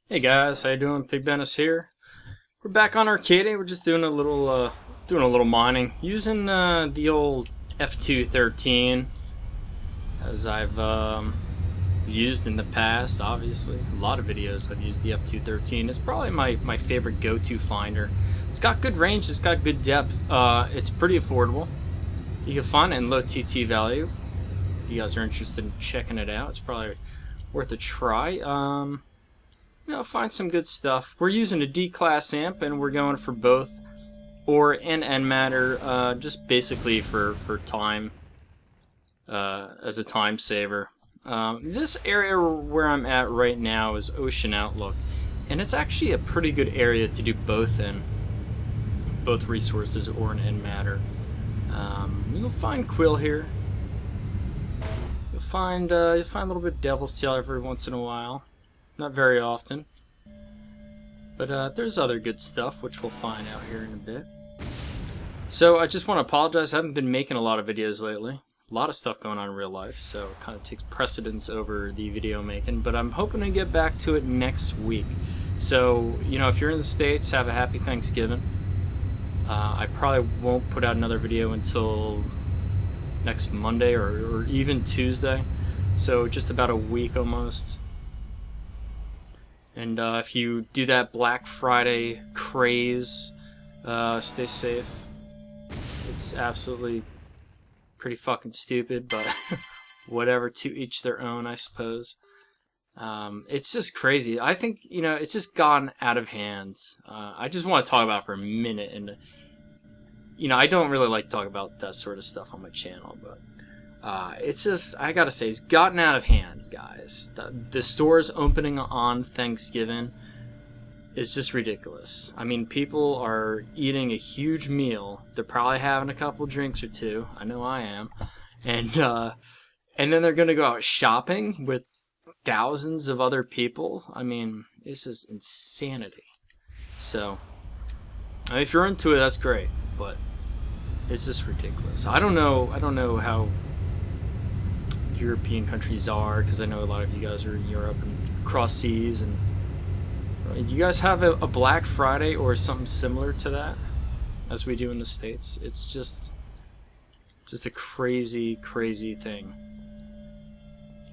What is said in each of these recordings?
Hey guys, how you doing? PigBenis here. We're back on Arcadia. We're just doing a little mining using the old F213 as I've used in the past. Obviously, a lot of videos I've used the F213. It's probably my favorite go-to finder. It's got good range. It's got good depth. It's pretty affordable. You can find it in low TT value. If you guys are interested in checking it out, it's probably worth a try. Find some good stuff. We're using a D-class amp, and we're going for both ore and end matter, just basically for time, as a time saver. This area where I'm at right now is Ocean Outlook, and it's actually a pretty good area to do both in, both resources, ore and end matter. You'll find Quill here. You'll find a little bit of Devil's Tail every once in a while. Not very often. But there's other good stuff, which we'll find out here in a bit. So I just want to apologize. I haven't been making a lot of videos lately. A lot of stuff going on in real life, so it kind of takes precedence over the video making. But I'm hoping to get back to it next week. So, if you're in the States, have a happy Thanksgiving. I probably won't put out another video until next Monday or even Tuesday. So just about a week almost. And if you do that Black Friday craze, stay safe. It's absolutely pretty fucking stupid, but whatever, to each their own, I suppose. It's just crazy. I think, it's just gotten out of hand. I just want to talk about it for a minute. And, I don't really like to talk about that sort of stuff on my channel, but it's just, I gotta say, it's gotten out of hand, guys. The stores opening on Thanksgiving is just ridiculous. I mean, people are eating a huge meal. They're probably having a couple drinks or two. I know I am. And then they're gonna go out shopping with thousands of other people. I mean, this is insanity. So, if you're into it, that's great. But it's just ridiculous. I don't know how European countries are, because I know a lot of you guys are in Europe and cross seas, and you guys have a Black Friday or something similar to that as we do in the States. It's just a crazy thing.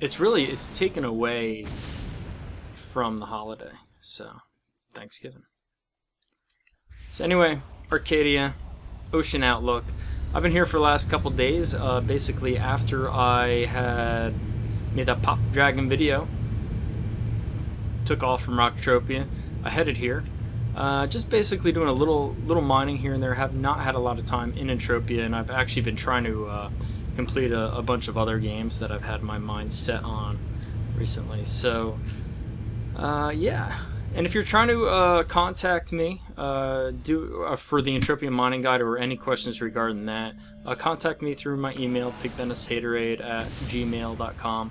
It's taken away from the holiday, so Thanksgiving. So anyway, Arcadia, Ocean Outlook. I've been here for the last couple days, basically after I had made that Pop Dragon video. Took off from Entropia. I headed here. Just basically doing a little mining here and there. Have not had a lot of time in Entropia, and I've actually been trying to complete a bunch of other games that I've had my mind set on recently. So, yeah. And if you're trying to contact me for the Entropia Mining Guide or any questions regarding that, contact me through my email, pigbenishaterade@gmail.com.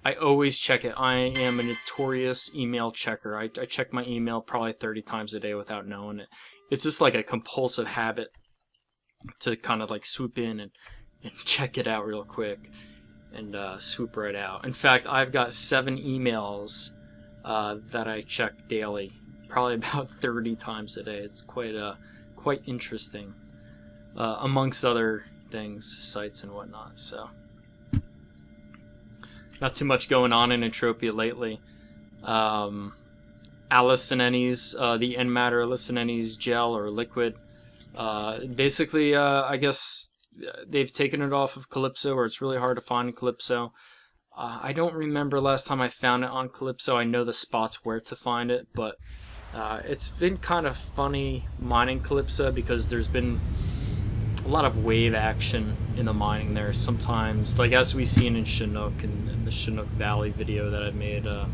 I always check it. I am a notorious email checker. I check my email probably 30 times a day without knowing it. It's just like a compulsive habit to kind of like swoop in and check it out real quick and swoop right out. In fact, I've got 7 emails that I check daily, probably about 30 times a day. It's quite interesting, amongst other things, sites and whatnot. So, not too much going on in Entropia lately. Alicinenni's, the end matter Alicinenni's gel or liquid. Basically, I guess they've taken it off of Calypso, or it's really hard to find in Calypso. I don't remember last time I found it on Calypso. I know the spots where to find it, but it's been kind of funny mining Calypso because there's been a lot of wave action in the mining there. Sometimes, like as we seen in Chinook, in the Chinook Valley video that I made a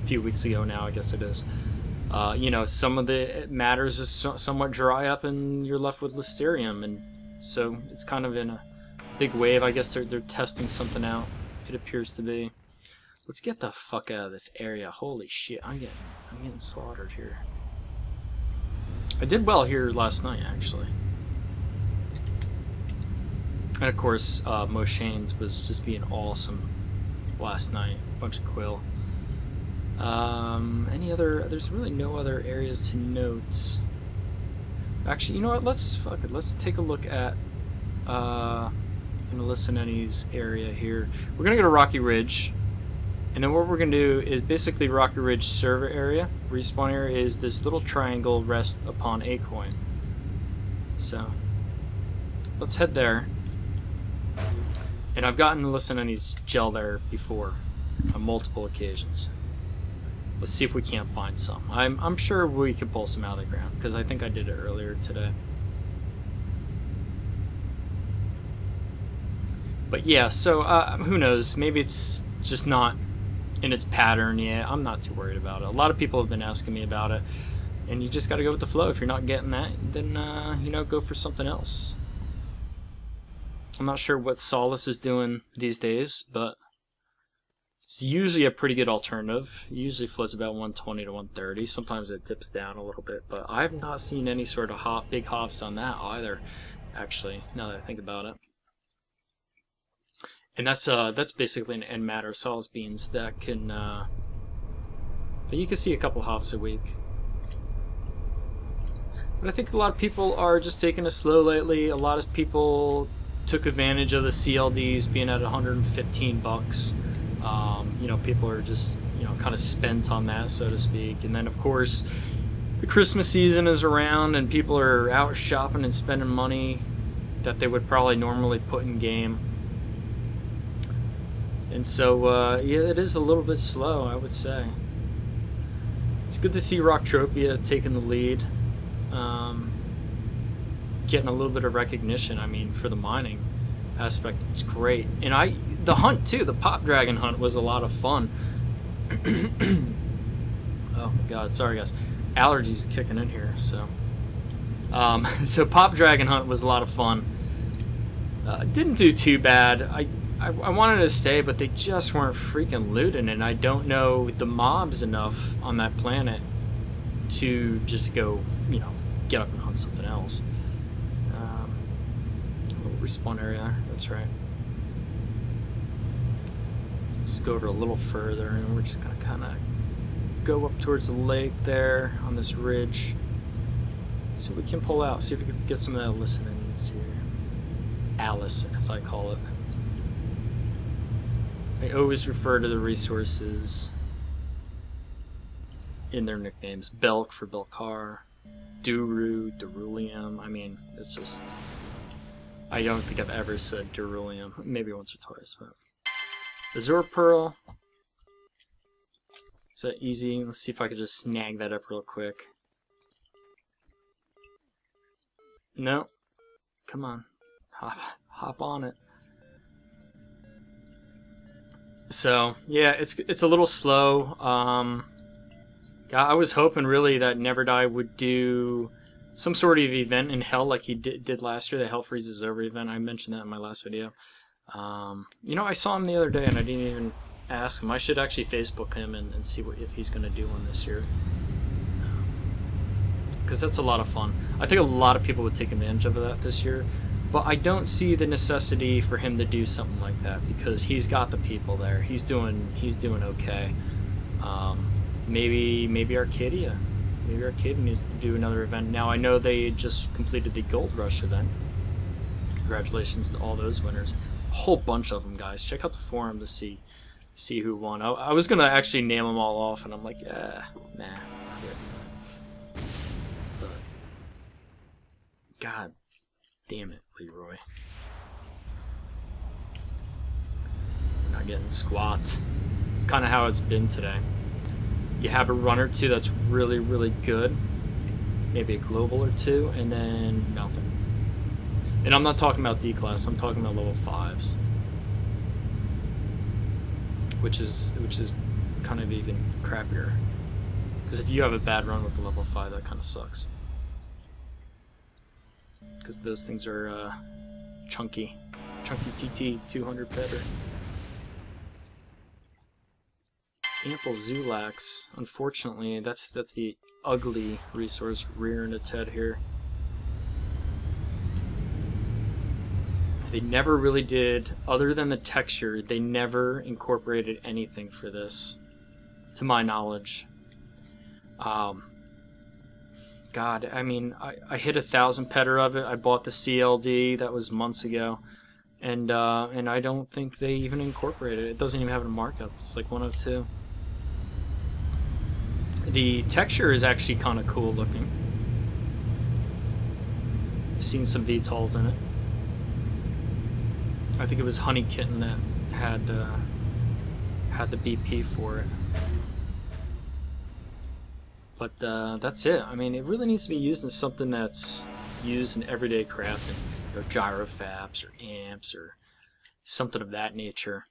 few weeks ago now, I guess it is. Some of the matters is somewhat dry up and you're left with Listerium, and so it's kind of in a big wave. I guess they're testing something out. It appears to be. Let's get the fuck out of this area. Holy shit, I'm getting slaughtered here. I did well here last night, actually. And of course, Moshane's was just being awesome last night. Bunch of quill. Any other? There's really no other areas to note. Actually, you know what? Let's take a look at Listeneni's area here. We're gonna go to Rocky Ridge, and then what we're gonna do is basically Rocky Ridge server area. Respawn area is this little triangle rest upon a coin. So let's head there. And I've gotten Listeneni's gel there before on multiple occasions. Let's see if we can't find some. I'm sure we could pull some out of the ground, because I think I did it earlier today. But yeah, so who knows? Maybe it's just not in its pattern yet. I'm not too worried about it. A lot of people have been asking me about it, and you just got to go with the flow. If you're not getting that, then go for something else. I'm not sure what Solace is doing these days, but it's usually a pretty good alternative. It usually floats about 120 to 130. Sometimes it dips down a little bit, but I've not seen any sort of big hofs on that either, actually, now that I think about it. And that's basically an end matter of Solace beans that can that you can see a couple hofs a week. But I think a lot of people are just taking it slow lately. A lot of people took advantage of the CLDs being at 115 bucks. People are just, kind of spent on that, so to speak. And then, of course, the Christmas season is around, and people are out shopping and spending money that they would probably normally put in game. And so, yeah, it is a little bit slow, I would say. It's good to see Entropia taking the lead. Getting a little bit of recognition, for the mining aspect. It's great. And the hunt too, the pop dragon hunt was a lot of fun. Oh my god, sorry guys, allergies kicking in here. So so pop dragon hunt was a lot of fun. Didn't do too bad. I wanted to stay, but they just weren't freaking looting, and I don't know the mobs enough on that planet to just go, get up and hunt something else. Respawn area, that's right. So let's go over a little further, and we're just gonna kind of go up towards the lake there on this ridge. See if we can pull out, see if we can get some of that listenings here. Alice, as I call it. I always refer to the resources in their nicknames. Belk for Belkar, Duru, Derulium. It's just... I don't think I've ever said Derulium. Maybe once or twice, but... Azure Pearl. Is that easy? Let's see if I could just snag that up real quick. No. Come on. Hop on it. So, yeah, it's a little slow. I was hoping really that Never Die would do some sort of event in Hell like he did last year, the Hell Freezes Over event. I mentioned that in my last video. I saw him the other day and I didn't even ask him. I should actually Facebook him and see if he's going to do one this year. Because that's a lot of fun. I think a lot of people would take advantage of that this year. But I don't see the necessity for him to do something like that because he's got the people there. He's doing okay. Maybe Arcadia. Maybe Arcadia needs to do another event. Now I know they just completed the Gold Rush event. Congratulations to all those winners. A whole bunch of them, guys. Check out the forum to see who won. I was gonna actually name them all off, and I'm like, nah. But God damn it, Leroy. We're not getting squat. It's kind of how it's been today. You have a run or two that's really, really good. Maybe a global or two, and then nothing. And I'm not talking about D-class, I'm talking about level 5s. Which is kind of even crappier. Because if you have a bad run with the level 5, that kind of sucks. Because those things are chunky. Chunky TT, 200 better. Ample Zulax. Unfortunately, that's the ugly resource rearing its head here. They never really did, other than the texture, they never incorporated anything for this. to my knowledge. God, I mean, I hit 1,000 petter of it. I bought the CLD, that was months ago, and I don't think they even incorporated it. It doesn't even have a markup. It's like 102. The texture is actually kind of cool looking. I've seen some VTOLs in it. I think it was Honey Kitten that had the BP for it. But that's it. I mean, it really needs to be used in something that's used in everyday crafting. You know, gyrofabs or amps or something of that nature.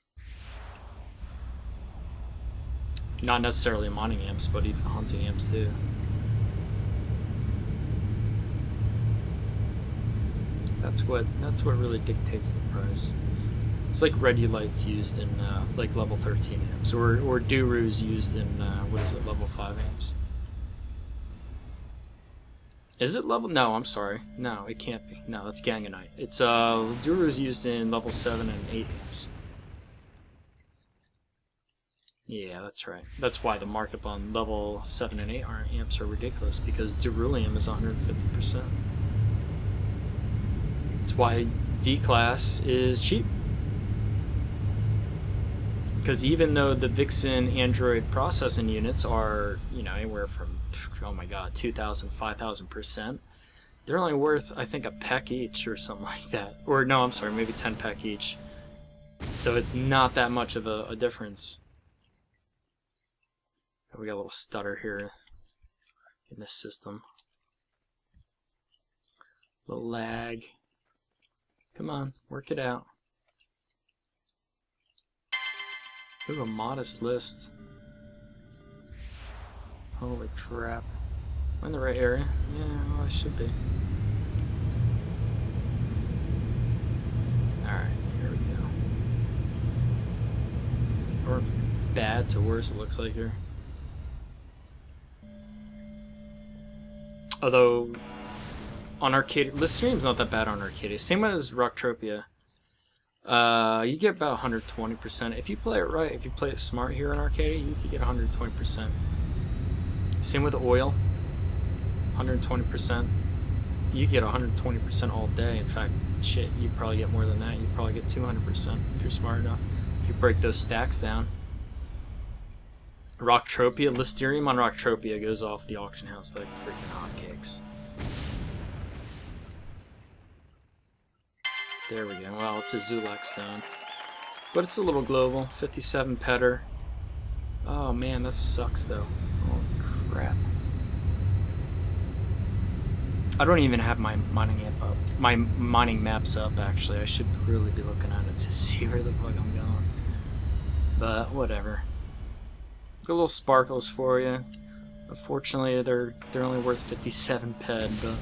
Not necessarily mining amps, but even hunting amps too. That's what really dictates the price. It's like Redulite's used in like level 13 amps, or Duru's used in what is it, level 5 amps? Is it level? No, I'm sorry. No, it can't be. No, that's Ganganite. It's Duru's used in level 7 and 8 amps. Yeah, that's right. That's why the markup on level 7 and 8 amps are ridiculous, because Durulium is 150%. That's why D-Class is cheap. Because even though the Vixen Android processing units are, you know, anywhere from, oh my god, 2,000, 5,000%, they're only worth, I think, a peck each or something like that. Or no, I'm sorry, maybe 10 peck each. So it's not that much of a difference. We got a little stutter here in this system. A little lag. Come on, work it out. Ooh, a modest list. Holy crap. Am I in the right area? Yeah, well, I should be. Alright, here we go. Or bad to worse, it looks like here. Although, on Arcadia, Listerion's not that bad on Arcadia. Same as Rocktropia. You get about 120%. If you play it right, if you play it smart here in Arcadia, you can get 120%. Same with oil, 120%. You get 120% all day. In fact, shit, you probably get more than that. You probably get 200% if you're smart enough. If you break those stacks down. Rocktropia, Listerium on Rocktropia goes off the auction house like freaking hotcakes. There we go. Well, it's a Zulak stone. But it's a little global. 57 petter. Oh man, that sucks though. Oh crap. I don't even have my mining app up. My mining maps up actually. I should really be looking at it to see where the fuck I'm going. But whatever. A little sparkles for you. Unfortunately, they're only worth 57 ped, but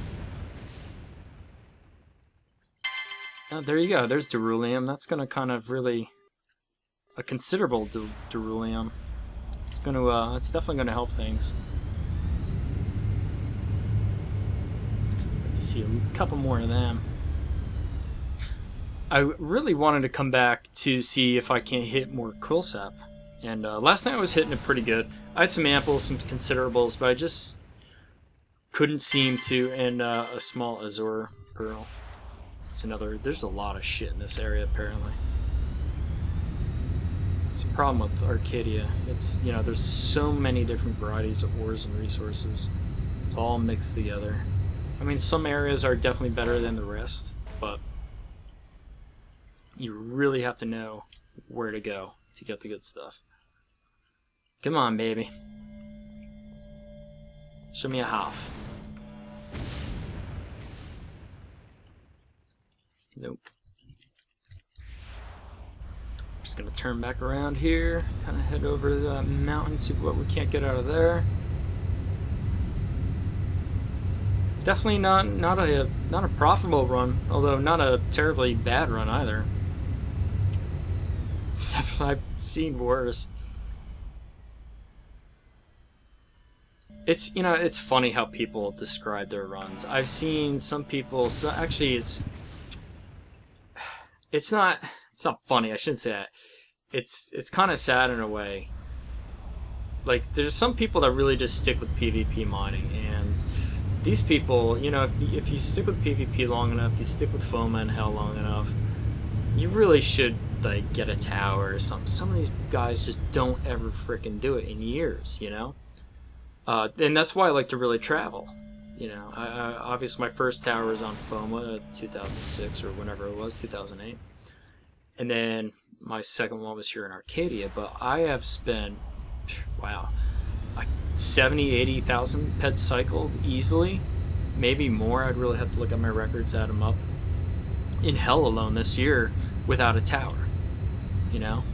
oh, there you go. There's Durulium. That's gonna kind of really a considerable Durulium. It's gonna it's definitely gonna help things. Like to see a couple more of them. I really wanted to come back to see if I can't hit more Quillsap. And last night I was hitting it pretty good. I had some amples, some considerables, but I just couldn't seem to. And a small Azure Pearl. It's another. There's a lot of shit in this area apparently. It's a problem with Arcadia. It's, you know, there's so many different varieties of ores and resources. It's all mixed together. I mean, some areas are definitely better than the rest, but you really have to know where to go to get the good stuff. Come on, baby. Show me a half. Nope. Just gonna turn back around here, kind of head over to the mountain, see what we can't get out of there. Definitely not a profitable run, although not a terribly bad run either. Definitely, I've seen worse. It's, you know, it's funny how people describe their runs. I've seen some people. So actually, it's not funny. I shouldn't say that. It's kind of sad in a way. Like, there's some people that really just stick with PvP mining, and these people, you know, if you stick with PvP long enough, you stick with FOMA and Hell long enough, you really should, like, get a tower or something. Some of these guys just don't ever frickin' do it in years, you know? And that's why I like to really travel. You know, obviously my first tower was on FOMA 2006 or whenever it was, 2008. And then my second one was here in Arcadia, but I have spent, wow, like 70, 80,000 pets cycled easily, maybe more. I'd really have to look at my records, add them up, in Hell alone this year without a tower. You know,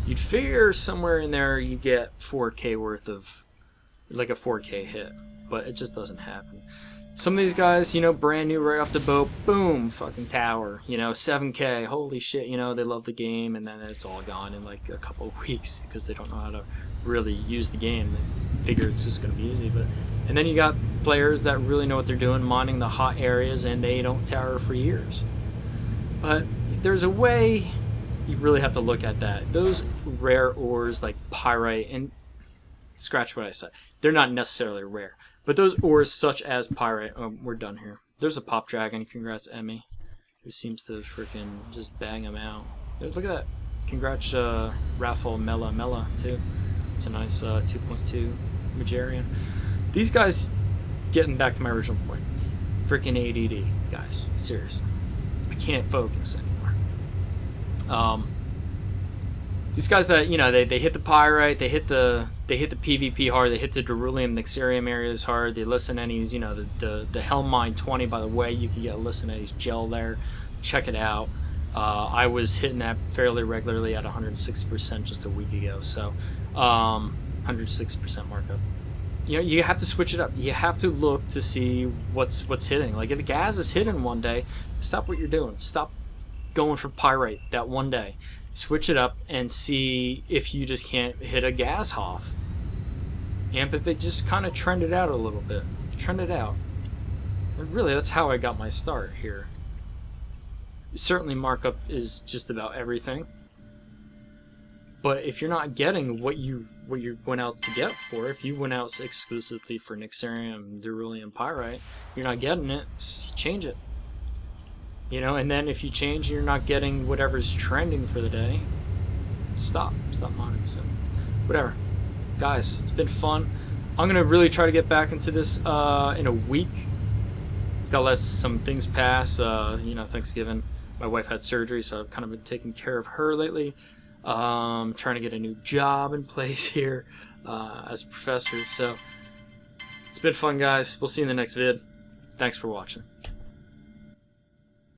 you'd figure somewhere in there you get 4K worth of, like a 4K hit, but it just doesn't happen. Some of these guys, you know, brand new right off the boat, boom, fucking tower, you know, 7K, holy shit, you know, they love the game, and then it's all gone in like a couple of weeks because they don't know how to really use the game. They figure it's just going to be easy, but, and then you got players that really know what they're doing, mining the hot areas, and they don't tower for years. But there's a way you really have to look at that. Those rare ores like pyrite, and scratch what I said, they're not necessarily rare. But those ores such as pyrite, we're done here. There's a pop dragon, congrats Emmy, who seems to freaking just bang them out. Look at that. Congrats Raffle Mella too. It's a nice 2.2 Majarian. These guys, getting back to my original point, freaking ADD, guys, seriously. I can't focus anymore. These guys that, you know, they hit the pyrite, they hit the PvP hard, they hit the Derulium Nixarium areas hard, they listen Ennies, you know, the Helm Mine 20, by the way, you can get a listen Ennies gel there. Check it out. I was hitting that fairly regularly at 160% just a week ago, so 106% markup. You know, you have to switch it up. You have to look to see what's hitting. Like, if the gas is hitting one day, stop what you're doing. Stop going for pyrite that one day. Switch it up and see if you just can't hit a gas hof. Amp it, just kind of trend it out a little bit. Trend it out. And really, that's how I got my start here. Certainly markup is just about everything. But if you're not getting what you went out to get for, if you went out exclusively for Nixarium, Derulium, Pyrite, you're not getting it, change it. You know, and then if you change and you're not getting whatever's trending for the day, stop mining. So, whatever. Guys, it's been fun. I'm going to really try to get back into this in a week. It's got to let some things pass. You know, Thanksgiving, my wife had surgery, so I've kind of been taking care of her lately. Trying to get a new job in place here as a professor. So, it's been fun, guys. We'll see you in the next vid. Thanks for watching.